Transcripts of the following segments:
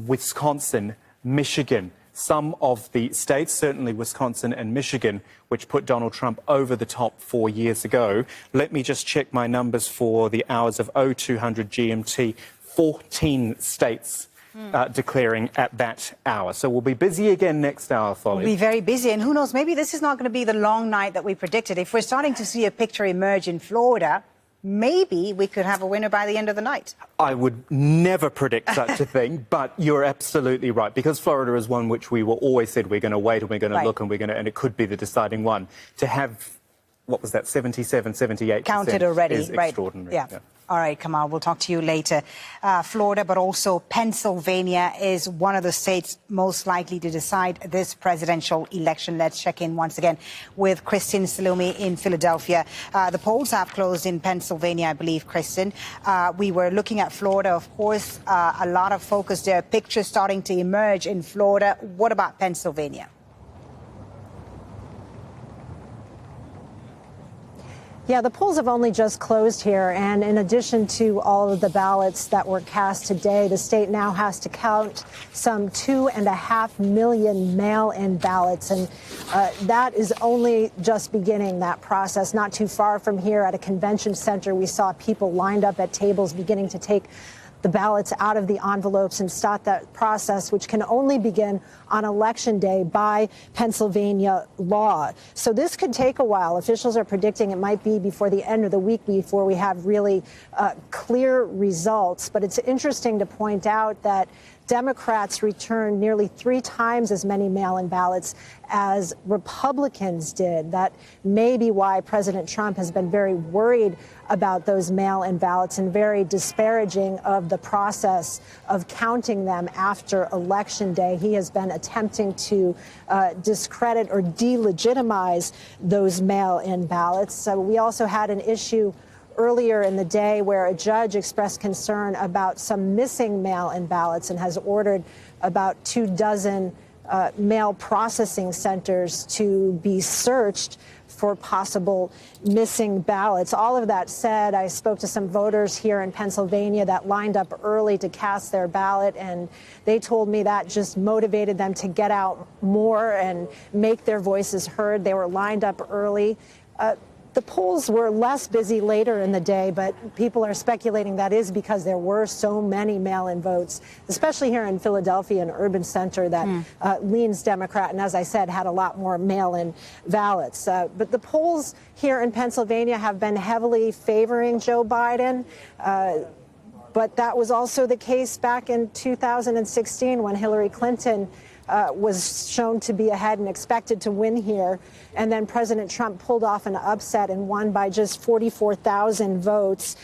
Wisconsin, Michigan. Some of the states, certainly Wisconsin and Michigan, which put Donald Trump over the top 4 years ago. Let me just check my numbers for the hours of 0200 GMT. 14 states declaring at that hour. So we'll be busy again next hour, Folly. We'll be very busy. And who knows, maybe this is not going to be the long night that we predicted. If we're starting to see a picture emerge in Florida, maybe we could have a winner by the end of the night. I would never predict such a thing, but you're absolutely right, because Florida is one which we were always said we're going to wait and we're going to look and and it could be the deciding one. To have, what was that, 77, 78% counted already, is extraordinary. Yeah. All right, Kamal, we'll talk to you later. Florida, but also Pennsylvania is one of the states most likely to decide this presidential election. Let's check in once again with Kristen Salumi in Philadelphia. The polls have closed in Pennsylvania, I believe, Kristen. We were looking at Florida, of course, a lot of focus there. Pictures starting to emerge in Florida. What about Pennsylvania? Yeah, the polls have only just closed here, and in addition to all of the ballots that were cast today, the state now has to count some 2.5 million mail-in ballots, and that is only just beginning that process. Not too far from here at a convention center, we saw people lined up at tables beginning to take the ballots out of the envelopes and start that process, which can only begin on Election Day by Pennsylvania law. So this could take a while. Officials are predicting it might be before the end of the week before we have really clear results. But it's interesting to point out that Democrats returned nearly 3 times as many mail-in ballots as Republicans did. That may be why President Trump has been very worried about those mail-in ballots and very disparaging of the process of counting them after Election Day. He has been attempting to discredit or delegitimize those mail-in ballots. So we also had an issue earlier in the day where a judge expressed concern about some missing mail-in ballots and has ordered about 24 mail processing centers to be searched for possible missing ballots. All of that said, I spoke to some voters here in Pennsylvania that lined up early to cast their ballot, and they told me that just motivated them to get out more and make their voices heard. They were lined up early. The polls were less busy later in the day, but people are speculating that is because there were so many mail-in votes, especially here in Philadelphia, an urban center that leans Democrat, and as I said, had a lot more mail-in ballots. But the polls here in Pennsylvania have been heavily favoring Joe Biden. But that was also the case back in 2016 when Hillary Clinton was shown to be ahead and expected to win here. And then President Trump pulled off an upset and won by just 44,000 votes.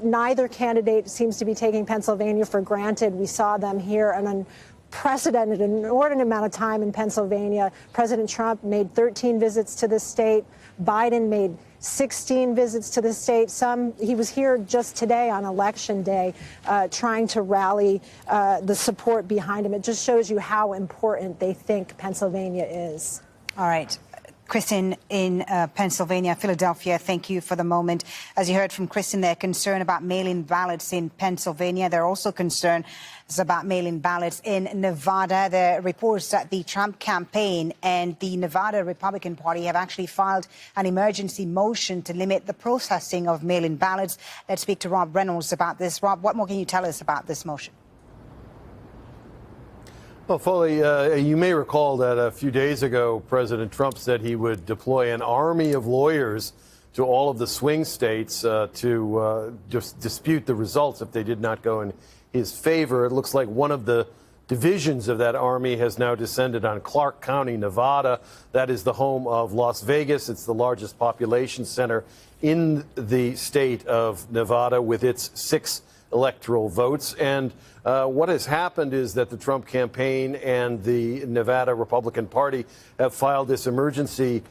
Neither candidate seems to be taking Pennsylvania for granted. We saw them here an unprecedented, inordinate amount of time in Pennsylvania. President Trump made 13 visits to the state. Biden made 16 visits to the state. He was here just today on Election Day trying to rally the support behind him. It just shows you how important they think Pennsylvania is. All right. Kristen in Pennsylvania, Philadelphia, thank you for the moment. As you heard from Kristen, they're concerned about mail-in ballots in Pennsylvania. They're also concerned about mail-in ballots in Nevada. There are reports that the Trump campaign and the Nevada Republican Party have actually filed an emergency motion to limit the processing of mail-in ballots. Let's speak to Rob Reynolds about this. Rob, what more can you tell us about this motion? Well, Foley, you may recall that a few days ago, President Trump said he would deploy an army of lawyers to all of the swing states to just dispute the results if they did not go in his favor. It looks like one of the divisions of that army has now descended on Clark County, Nevada. That is the home of Las Vegas. It's the largest population center in the state of Nevada with its 6 electoral votes. And what has happened is that the Trump campaign and the Nevada Republican Party have filed this emergency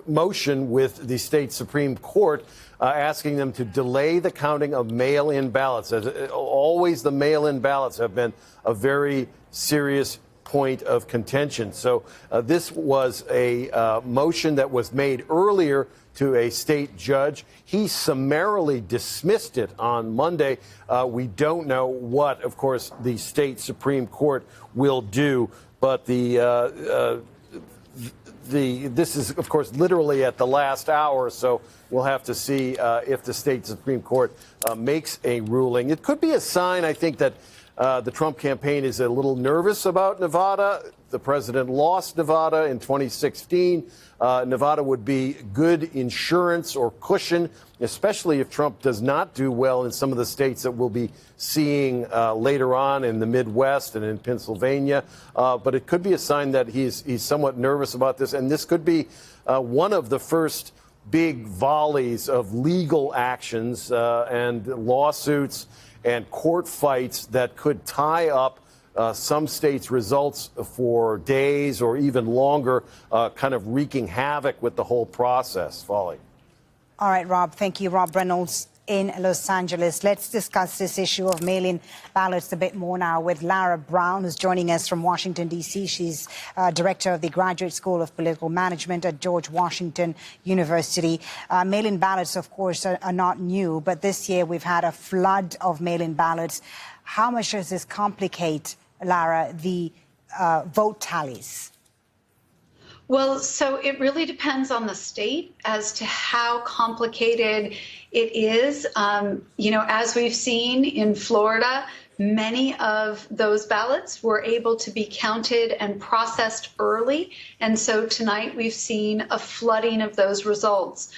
motion with the state Supreme Court asking them to delay the counting of mail-in ballots. As always, the mail-in ballots have been a very serious point of contention. So this was a motion that was made earlier to a state judge. He summarily dismissed it on Monday. We don't know what, of course, the state Supreme Court will do, but this is, of course, literally at the last hour, so we'll have to see if the state Supreme Court makes a ruling. It could be a sign, I think, that the Trump campaign is a little nervous about Nevada. The president lost Nevada in 2016. Nevada would be good insurance or cushion, especially if Trump does not do well in some of the states that we'll be seeing later on in the Midwest and in Pennsylvania. But it could be a sign that he's somewhat nervous about this. And this could be one of the first big volleys of legal actions and lawsuits and court fights that could tie up some states' results for days or even longer, kind of wreaking havoc with the whole process. Folly. All right, Rob. Thank you. Rob Reynolds in Los Angeles. Let's discuss this issue of mail-in ballots a bit more now with Lara Brown, who's joining us from Washington, D.C. She's director of the Graduate School of Political Management at George Washington University. Mail-in ballots, of course, are not new, but this year we've had a flood of mail-in ballots. How much does this complicate, Lara, the vote tallies? Well, so it really depends on the state as to how complicated it is. As we've seen in Florida, many of those ballots were able to be counted and processed early. And so tonight we've seen a flooding of those results.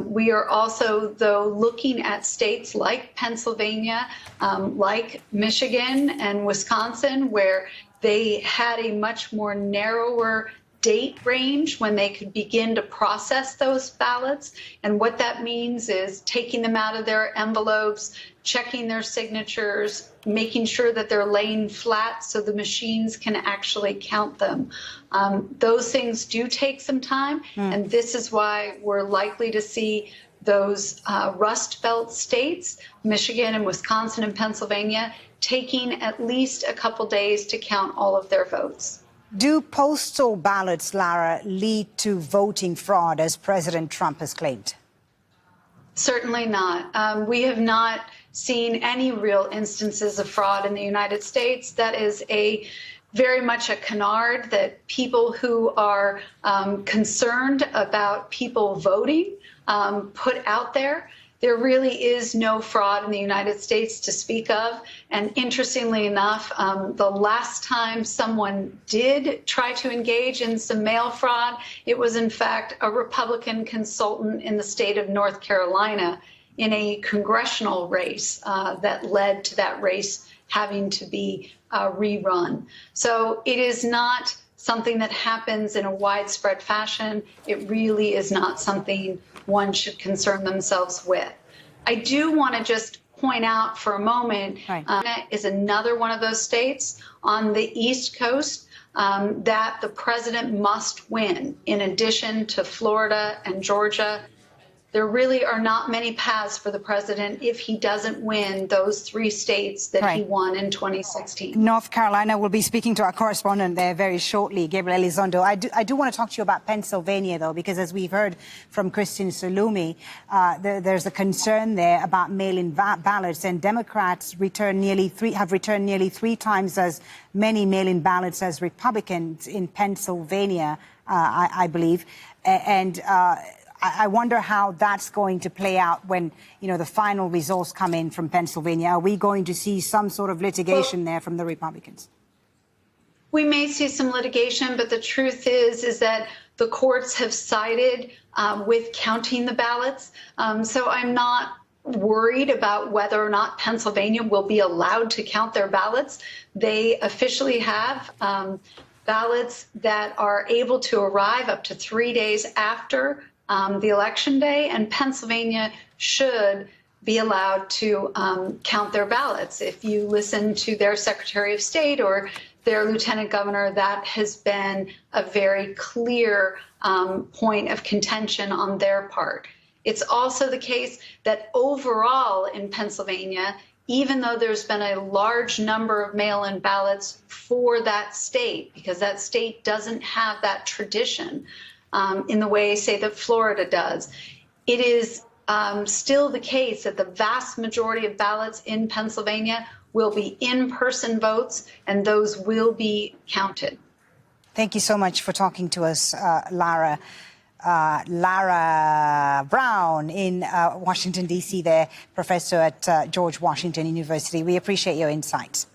We are also, though, looking at states like Pennsylvania, like Michigan and Wisconsin, where they had a much more narrower date range when they could begin to process those ballots. And what that means is taking them out of their envelopes, checking their signatures, making sure that they're laying flat so the machines can actually count them. Those things do take some time, and this is why we're likely to see those Rust Belt states, Michigan and Wisconsin and Pennsylvania, taking at least a couple days to count all of their votes. Do postal ballots, Lara, lead to voting fraud, as President Trump has claimed? Certainly not. We have not seen any real instances of fraud in the United States. That is very much a canard that people who are concerned about people voting put out there. There really is no fraud in the United States to speak of. And interestingly enough, the last time someone did try to engage in some mail fraud, it was in fact a Republican consultant in the state of North Carolina in a congressional race that led to that race having to be rerun. So it is not something that happens in a widespread fashion. It really is not something one should concern themselves with. I do want to just point out for a moment, is another one of those states on the East Coast that the president must win, in addition to Florida and Georgia. There really are not many paths for the president if he doesn't win those three states that he won in 2016. North Carolina, will be speaking to our correspondent there very shortly, Gabriel Elizondo. I do want to talk to you about Pennsylvania, though, because as we've heard from Kristen Salumi, there's a concern there about mail-in ballots, and Democrats have returned nearly three times as many mail-in ballots as Republicans in Pennsylvania, I believe. And I wonder how that's going to play out when, the final results come in from Pennsylvania. Are we going to see some sort of litigation there from the Republicans? We may see some litigation, but the truth is that the courts have sided with counting the ballots. So I'm not worried about whether or not Pennsylvania will be allowed to count their ballots. They officially have ballots that are able to arrive up to 3 days after the election day, and Pennsylvania should be allowed to count their ballots. If you listen to their Secretary of State or their Lieutenant Governor, that has been a very clear point of contention on their part. It's also the case that overall in Pennsylvania, even though there's been a large number of mail-in ballots for that state, because that state doesn't have that tradition in the way, say, that Florida does, it is still the case that the vast majority of ballots in Pennsylvania will be in-person votes, and those will be counted. Thank you so much for talking to us, Lara. Lara Brown in Washington, D.C. there, professor at George Washington University. We appreciate your insights.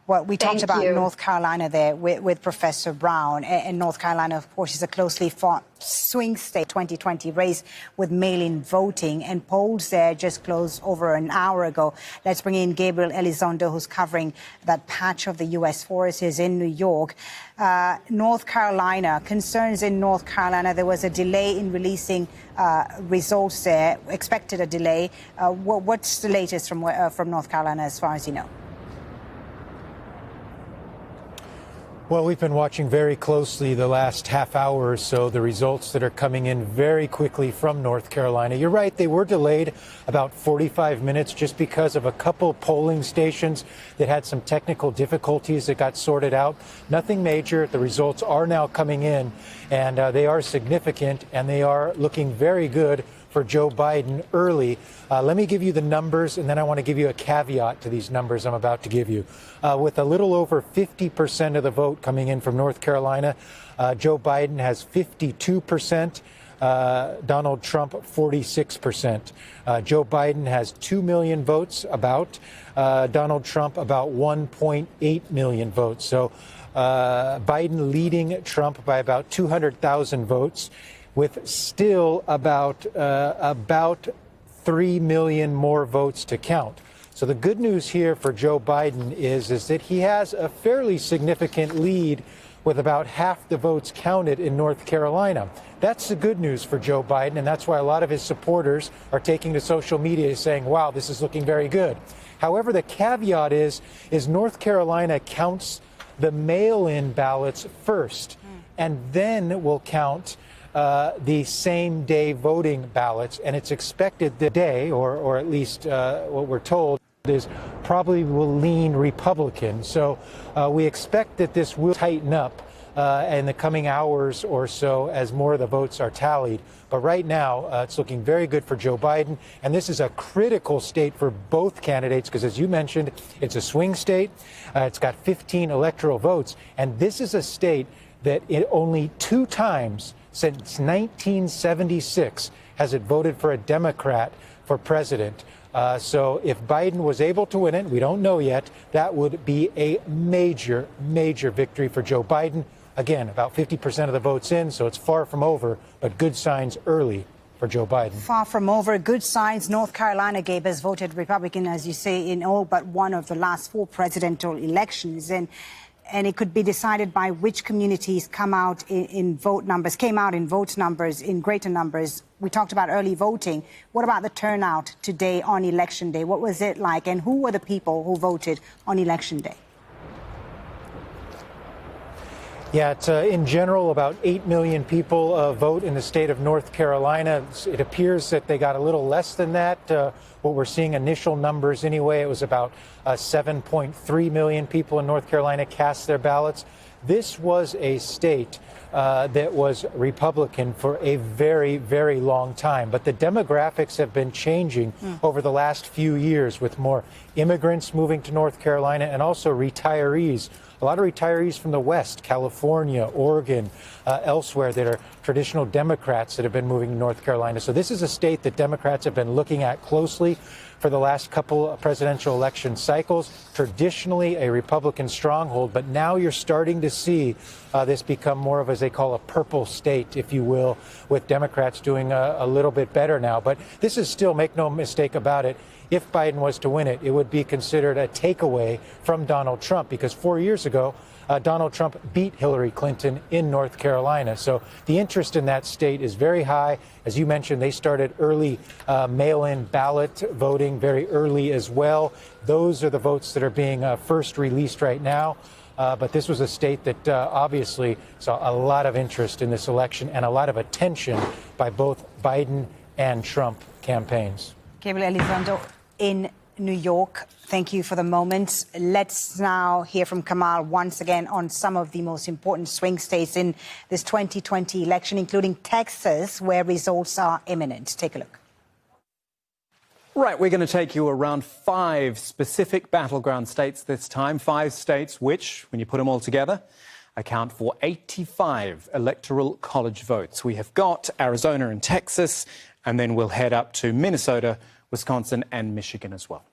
Well, we talked about North Carolina there with Professor Brown. And North Carolina, of course, is a closely fought swing state 2020 race with mail-in voting. And polls there just closed over an hour ago. Let's bring in Gabriel Elizondo, who's covering that patch of the U.S. forces in New York. North Carolina, concerns in North Carolina. There was a delay in releasing results there, expected a delay. What's the latest from North Carolina as far as you know? Well, we've been watching very closely the last half hour or so, the results that are coming in very quickly from North Carolina. You're right, they were delayed about 45 minutes just because of a couple polling stations that had some technical difficulties that got sorted out. Nothing major. The results are now coming in, and they are significant, and they are looking very good for Joe Biden early. Let me give you the numbers, and then I want to give you a caveat to these numbers I'm about to give you. With a little over 50% of the vote coming in from North Carolina, Joe Biden has 52%, Donald Trump 46%. Joe Biden has 2 million votes, about. Donald Trump about 1.8 million votes. So Biden leading Trump by about 200,000 votes, with still about 3 million more votes to count. So the good news here for Joe Biden is that he has a fairly significant lead with about half the votes counted in North Carolina. That's the good news for Joe Biden, and that's why a lot of his supporters are taking to social media saying, wow, this is looking very good. However, the caveat is North Carolina counts the mail-in ballots first, and then will count the same day voting ballots, and it's expected the day, or at least what we're told, is probably will lean Republican. So we expect that this will tighten up in the coming hours or so as more of the votes are tallied. But right now, it's looking very good for Joe Biden. And this is a critical state for both candidates because, as you mentioned, it's a swing state. It's got 15 electoral votes. And this is a state that only 2 times since 1976 has it voted for a Democrat for president. So if Biden was able to win it, we don't know yet, that would be a major, major victory for Joe Biden. Again, about 50% of the votes in, so it's far from over, but good signs early for Joe Biden. Far from over, good signs. North Carolina, Gabe, has voted Republican, as you say, in all but one of the last 4 presidential elections. And it could be decided by which communities came out in vote numbers, in greater numbers. We talked about early voting. What about the turnout today on Election Day? What was it like? And who were the people who voted on Election Day? Yeah, it's in general about 8 million people vote in the state of North Carolina. It appears that they got a little less than that. What we're seeing initial numbers anyway, it was about 7.3 million people in North Carolina cast their ballots. This was a state that was Republican for a very, very long time. But the demographics have been changing over the last few years with more immigrants moving to North Carolina and also retirees. A lot of retirees from the West, California, Oregon, elsewhere that are traditional Democrats that have been moving to North Carolina. So this is a state that Democrats have been looking at closely for the last couple of presidential election cycles. Traditionally a Republican stronghold, but now you're starting to see this become more of, as they call, a purple state, if you will, with Democrats doing a little bit better now. But this is still, make no mistake about it, if Biden was to win it, it would be considered a takeaway from Donald Trump, because 4 years ago, Donald Trump beat Hillary Clinton in North Carolina. So the interest in that state is very high. As you mentioned, they started early mail-in ballot voting very early as well. Those are the votes that are being first released right now. But this was a state that obviously saw a lot of interest in this election and a lot of attention by both Biden and Trump campaigns. Gabriel Elizondo in New York. Thank you for the moment. Let's now hear from Kamal once again on some of the most important swing states in this 2020 election, including Texas, where results are imminent. Take a look. Right, we're going to take you around 5 specific battleground states this time. 5 states which, when you put them all together, account for 85 electoral college votes. We have got Arizona and Texas, and then we'll head up to Minnesota, Wisconsin and Michigan as well.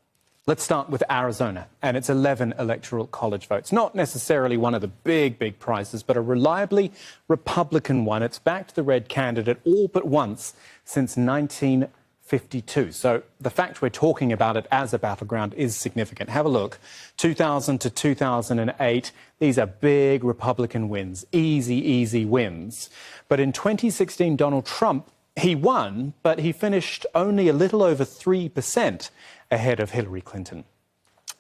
Let's start with Arizona and its 11 electoral college votes. Not necessarily one of the big prizes, but a reliably Republican one. It's backed the red candidate all but once since 1952. So the fact we're talking about it as a battleground is significant. Have a look. 2000 to 2008, these are big Republican wins, easy wins. But in 2016, Donald Trump, he won, but he finished only a little over 3% ahead of Hillary Clinton.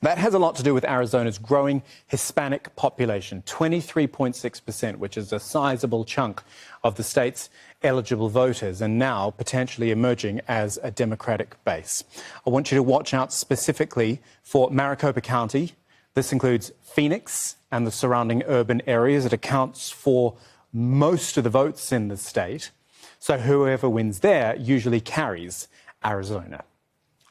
That has a lot to do with Arizona's growing Hispanic population, 23.6%, which is a sizable chunk of the state's eligible voters and now potentially emerging as a Democratic base. I want you to watch out specifically for Maricopa County. This includes Phoenix and the surrounding urban areas. It accounts for most of the votes in the state. So whoever wins there usually carries Arizona.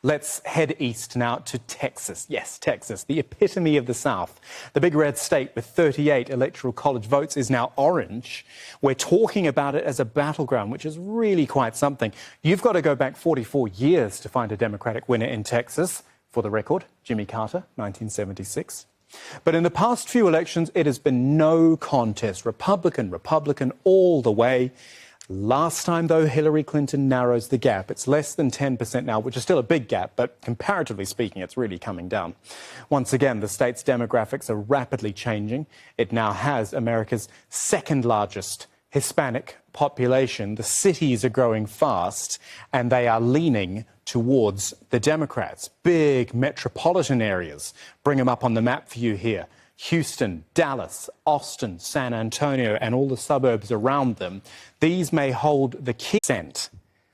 Let's head east now to Texas. Yes, Texas, the epitome of the South. The big red state with 38 electoral college votes is now orange. We're talking about it as a battleground, which is really quite something. You've got to go back 44 years to find a Democratic winner in Texas. For the record, Jimmy Carter, 1976. But in the past few elections, it has been no contest. Republican all the way. Last time, though, Hillary Clinton narrows the gap. It's less than 10% now, which is still a big gap, but comparatively speaking, it's really coming down. Once again, the state's demographics are rapidly changing. It now has America's second largest Hispanic population. The cities are growing fast, and they are leaning towards the Democrats. Big metropolitan areas. Bring them up on the map for you here. Houston, Dallas, Austin, San Antonio, and all the suburbs around them. These may hold the key percent